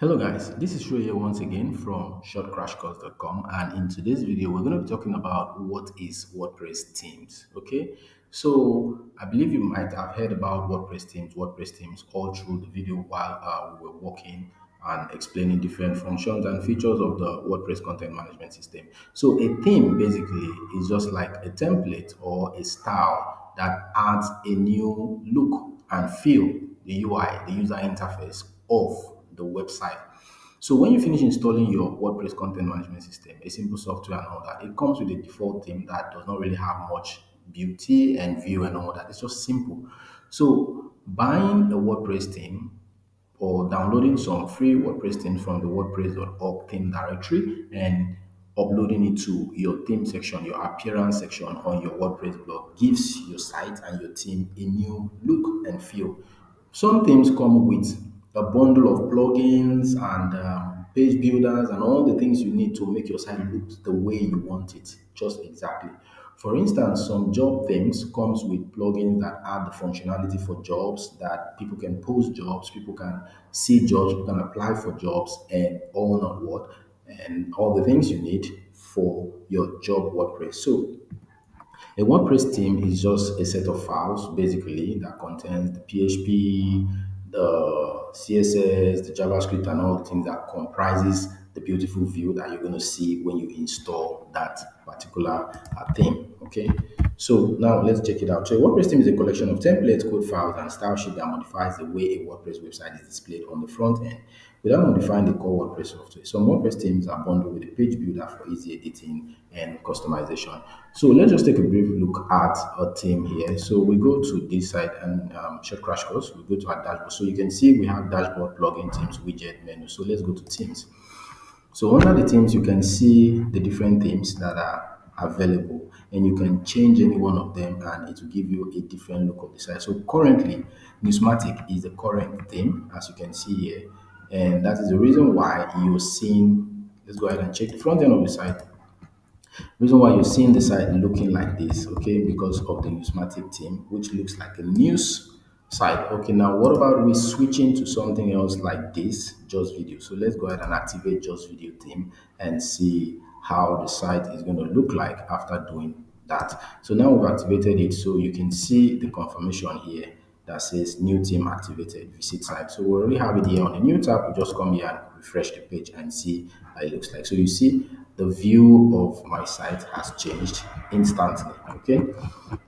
Hello guys, this is Shreya here once again from shortcrashcourse.com, and in today's video we're going to be talking about what is WordPress themes. Okay, so I believe you might have heard about WordPress themes all through the video while we were working and explaining different functions and features of the WordPress content management system. So a theme basically is just like a template or a style that adds a new look and feel, the UI, the user interface of the website. So when you finish installing your WordPress content management system, a simple software and all that, it comes with a default theme that does not really have much beauty and view and all that. It's just simple. So buying a WordPress theme or downloading some free WordPress themes from the WordPress.org theme directory and uploading it to your theme section, your appearance section on your WordPress blog gives your site and your theme a new look and feel. Some themes come with a bundle of plugins and page builders and all the things you need to make your site look the way you want it, just exactly. For instance, some job themes comes with plugins that add the functionality for jobs that people can post jobs, people can see jobs, people can apply for jobs, and all not what, and all the things you need for your job WordPress. So a WordPress theme is just a set of files basically that contains the PHP, the CSS, the JavaScript, and all the things that comprises the beautiful view that you're going to see when you install that particular theme. Okay, so now let's check it out. So a WordPress theme is a collection of templates, code files, and style sheet that modifies the way a WordPress website is displayed on the front end without modifying the core WordPress software. Some WordPress themes are bundled with a page builder for easy editing and customization. So let's just take a brief look at a theme here. So we go to this site and short crash course. We go to our dashboard. So you can see we have dashboard, plugin, themes, widget, menu. So let's go to themes. So under the themes, you can see the different themes that are available, and you can change any one of them and it will give you a different look of the site. So currently, Newsmatic is the current theme, as you can see here, and that is the reason why you're seeing, let's go ahead and check the front end of the site. Reason why you're seeing the site looking like this, okay, because of the Newsmatic theme, which looks like a news site. Okay, now what about we switching to something else like this, just video? So let's go ahead and activate just video theme and see how the site is going to look like after doing that. So now we've activated it, so you can see the confirmation here that says new theme activated, visit site. So we already have it here on a new tab. We just come here and refresh the page and see how it looks like. So you see the view of my site has changed instantly. Okay,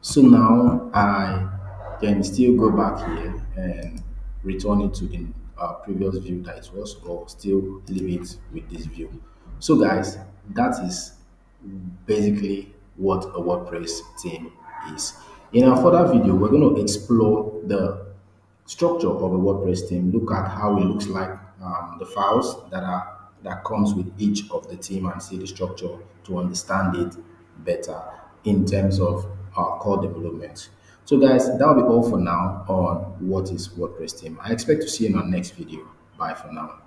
so now I can still go back here and return it to the previous view that it was, or still leave it with this view. So guys, that is basically what a WordPress theme is. In our further video, we're going to explore the structure of a WordPress theme, look at how it looks like, the files that comes with each of the theme, and see the structure to understand it better in terms of our core development. So guys, that'll be all for now on what is WordPress theme. I expect to see you in our next video. Bye for now.